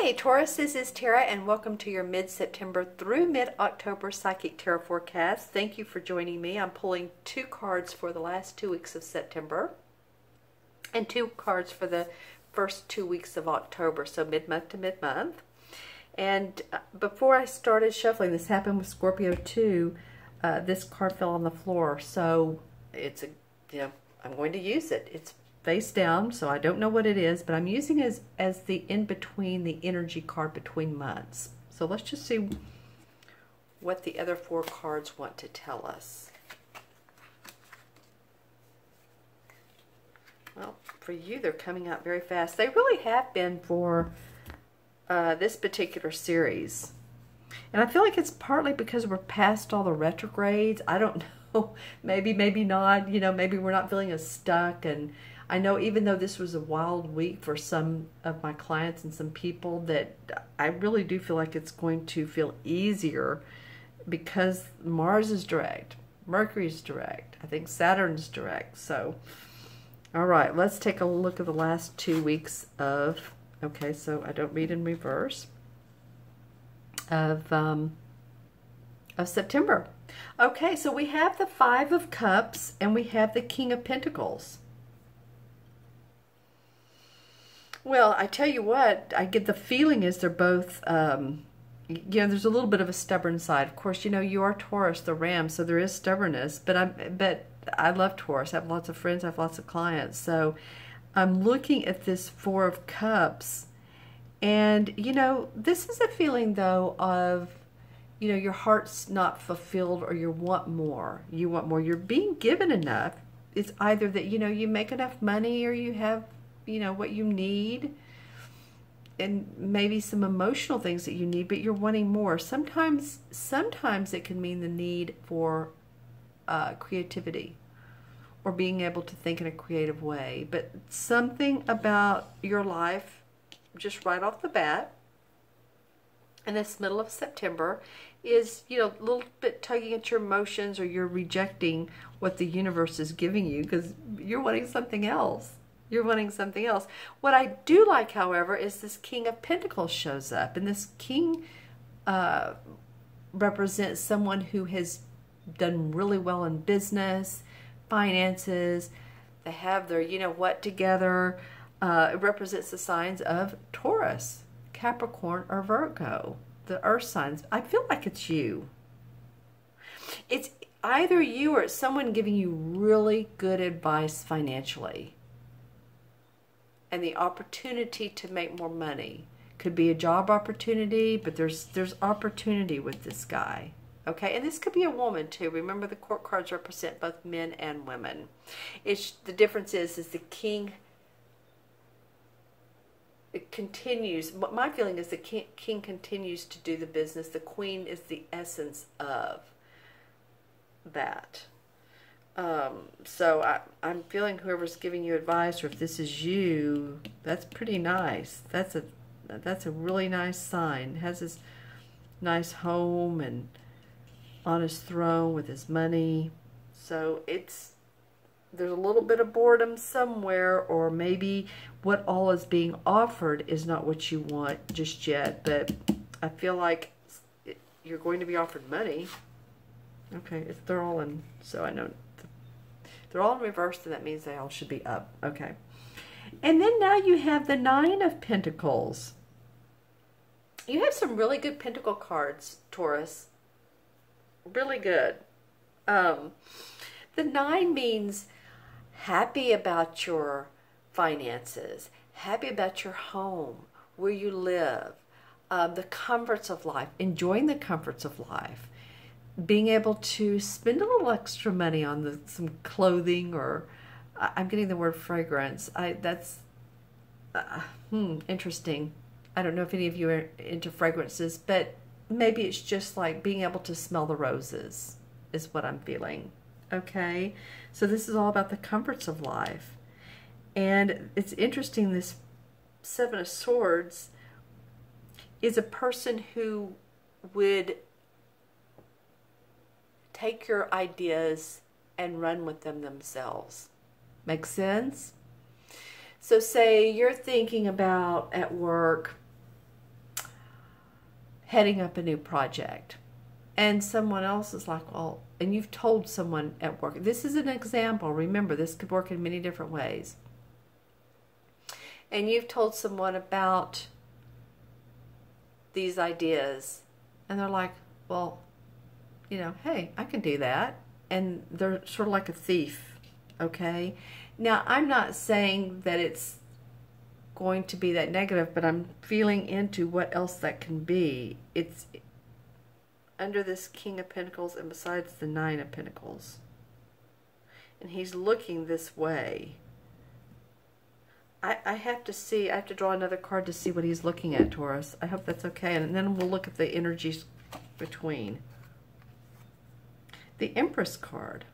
Hey Taurus, this is Tara and welcome to your mid-September through mid-October Psychic Tarot forecast. Thank you for joining me. I'm pulling 2 cards for the last 2 weeks of September and 2 cards for the first 2 weeks of October, so mid-month to mid-month. And before I started shuffling, this happened with Scorpio too, this card fell on the floor, so it's I'm going to use it. It's face down, so I don't know what it is, but I'm using it as the in-between, the energy card between months. So let's just see what the other 4 cards want to tell us. Well, for you, they're coming out very fast. They really have been for this particular series. And I feel like it's partly because we're past all the retrogrades. I don't know. Maybe, maybe not. You know, maybe we're not feeling as stuck. And I know even though this was a wild week for some of my clients and some people, that I really do feel like it's going to feel easier because Mars is direct, Mercury's direct, I think Saturn's direct. So, all right, let's take a look at the last 2 weeks of, okay, so I don't read in reverse, of September. Okay, so we have the 5 of Cups and we have the King of Pentacles. Well, I tell you what, I get the feeling is they're both, you know, there's a little bit of a stubborn side. Of course, you know, you are Taurus, the Ram, so there is stubbornness. But I love Taurus. I have lots of friends. I have lots of clients. So I'm looking at this 4 of Cups, and you know, this is a feeling though of, you know, your heart's not fulfilled, or you want more. You want more. You're being given enough. It's either that, you know, you make enough money, or you have, you know, what you need, and maybe some emotional things that you need, but you're wanting more. Sometimes it can mean the need for creativity, or being able to think in a creative way. But something about your life, just right off the bat, in this middle of September, is, you know, a little bit tugging at your emotions, or you're rejecting what the universe is giving you because you're wanting something else. You're wanting something else. What I do like, however, is this King of Pentacles shows up. And this King represents someone who has done really well in business, finances. They have their, you know what, together. It represents the signs of Taurus, Capricorn, or Virgo, the earth signs. I feel like it's you. It's either you or it's someone giving you really good advice financially. And the opportunity to make more money. Could be a job opportunity, but there's opportunity with this guy. Okay, and this could be a woman too. Remember, the court cards represent both men and women. The difference is the king, it continues. My feeling is the king continues to do the business. The queen is the essence of that. So I'm feeling whoever's giving you advice, or if this is you, that's pretty nice. That's a really nice sign. It has this nice home and on his throne with his money. So there's a little bit of boredom somewhere, or maybe what all is being offered is not what you want just yet. But I feel like you're going to be offered money. Okay, they're all in, so I know. They're all in reverse, and that means they all should be up. Okay. And then now you have the 9 of Pentacles. You have some really good Pentacle cards, Taurus. Really good. The 9 means happy about your finances, happy about your home, where you live, the comforts of life, enjoying the comforts of life. Being able to spend a little extra money on some clothing, or I'm getting the word fragrance. That's interesting. I don't know if any of you are into fragrances, but maybe it's just like being able to smell the roses is what I'm feeling. Okay, so this is all about the comforts of life. And it's interesting, this 7 of Swords is a person who would take your ideas and run with them themselves. Make sense? So say you're thinking about at work, heading up a new project. And someone else is like, well, and you've told someone at work. This is an example. Remember, this could work in many different ways. And you've told someone about these ideas. And they're like, well, you know, hey, I can do that. And they're sort of like a thief, okay? Now, I'm not saying that it's going to be that negative, but I'm feeling into what else that can be. It's under this King of Pentacles and besides the Nine of Pentacles. And he's looking this way. I have to see, I have to draw another card to see what he's looking at, Taurus. I hope that's okay. And then we'll look at the energies between. The Empress card.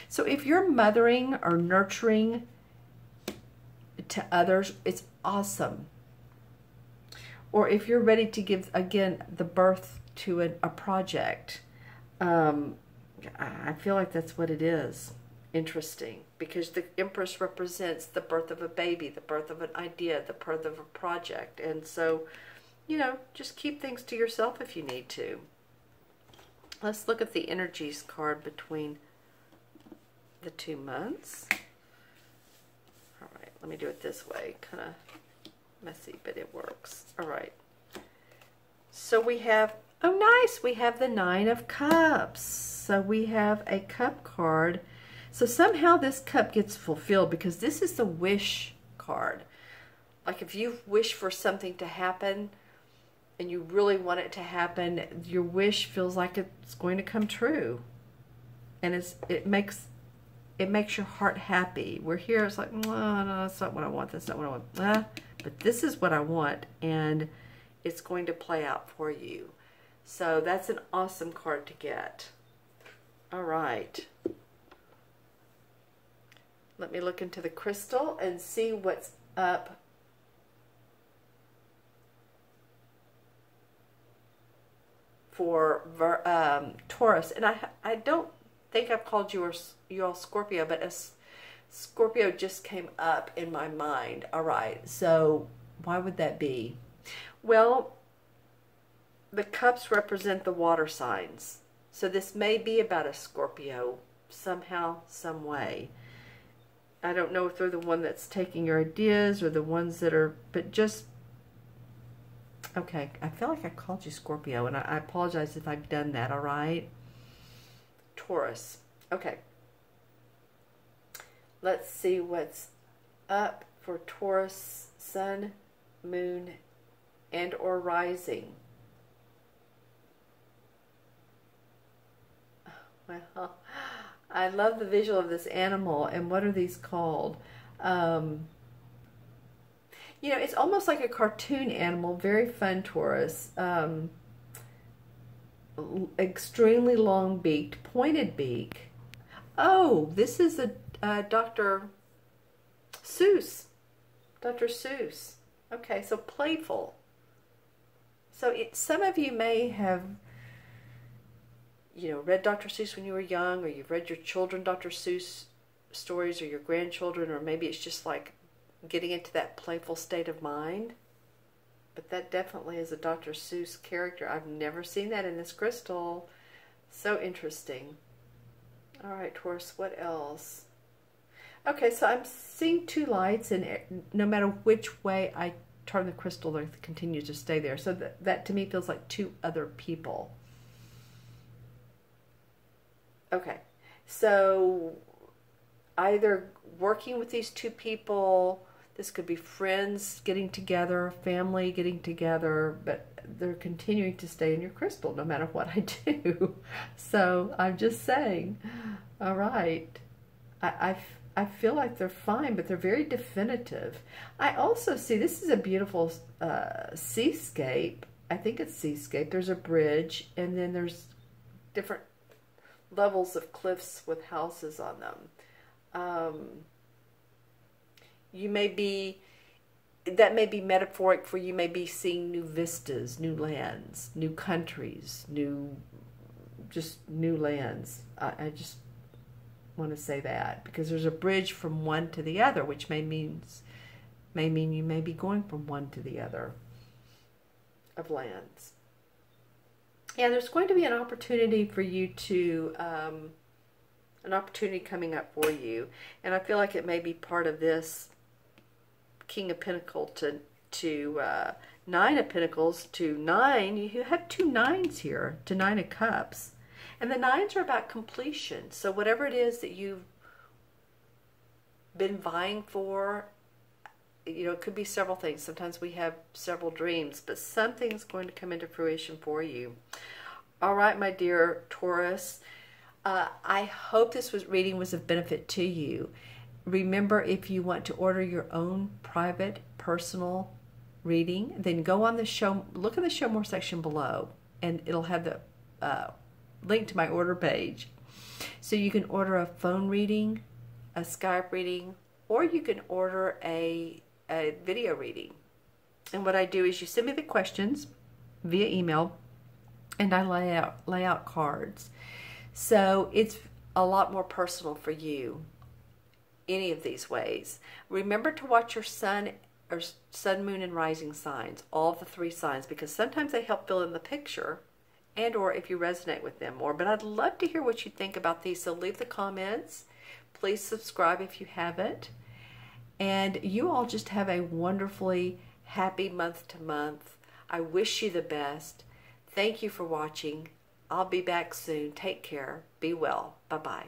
So if you're mothering or nurturing to others, it's awesome. Or if you're ready to give, again, the birth to a project, I feel like that's what it is. Interesting, because the Empress represents the birth of a baby, the birth of an idea, the birth of a project. And so, you know, just keep things to yourself if you need to. Let's look at the energies card between the 2 months. All right, let me do it this way. Kind of messy, but it works. All right. So we have, oh nice, we have the Nine of Cups. So we have a cup card. So somehow this cup gets fulfilled because this is the wish card. Like if you wish for something to happen and you really want it to happen, your wish feels like it's going to come true. And it makes your heart happy. We're here, it's like, no, that's not what I want, that's not what I want. But this is what I want, and it's going to play out for you. So that's an awesome card to get. All right. Let me look into the crystal and see what's up for Taurus. And I don't think I've called you all Scorpio, but a Scorpio just came up in my mind. All right, so why would that be? Well, the cups represent the water signs. So this may be about a Scorpio somehow, some way. I don't know if they're the one that's taking your ideas or the ones that are, but just, okay, I feel like I called you Scorpio, and I apologize if I've done that, all right? Taurus. Okay. Let's see what's up for Taurus, Sun, Moon, and or Rising. Well, I love the visual of this animal. And what are these called? You know, it's almost like a cartoon animal. Very fun, Taurus. Extremely long beaked, pointed beak. Oh, this is a Dr. Seuss. Dr. Seuss. Okay, so playful. So some of you may have, you know, read Dr. Seuss when you were young, or you've read your children Dr. Seuss stories, or your grandchildren, or maybe it's just like getting into that playful state of mind. But that definitely is a Dr. Seuss character. I've never seen that in this crystal. So interesting. All right, Taurus, what else? Okay, so I'm seeing 2 lights, and no matter which way I turn the crystal, they continue to stay there. So that to me feels like 2 other people. Okay, so either working with these 2 people, this could be friends getting together, family getting together, but they're continuing to stay in your crystal no matter what I do. So I'm just saying, all right, I feel like they're fine, but they're very definitive. I also see, this is a beautiful seascape. I think it's seascape. There's a bridge, and then there's different levels of cliffs with houses on them. You may be, that may be metaphoric for you may be seeing new vistas, new lands, new countries, just new lands. I just want to say that because there's a bridge from one to the other, which may mean you may be going from one to the other. of lands. Yeah, there's going to be an opportunity for you to, an opportunity coming up for you. And I feel like it may be part of this King of Pentacles to Nine of Pentacles to 9. You have 2 9s here, to 9 of Cups. And the 9s are about completion. So whatever it is that you've been vying for, you know, it could be several things. Sometimes we have several dreams, but something's going to come into fruition for you. All right, my dear Taurus, I hope this reading was of benefit to you. Remember, if you want to order your own private, personal reading, then go on the show, look in the Show More section below, and it'll have the link to my order page. So you can order a phone reading, a Skype reading, or you can order a video reading. And what I do is you send me the questions via email, and I lay out cards. So it's a lot more personal for you any of these ways. Remember to watch your sun, moon, and rising signs, all the 3 signs, because sometimes they help fill in the picture, and or if you resonate with them more. But I'd love to hear what you think about these, so leave the comments. Please subscribe if you haven't. And you all just have a wonderfully happy month to month. I wish you the best. Thank you for watching. I'll be back soon. Take care. Be well. Bye-bye.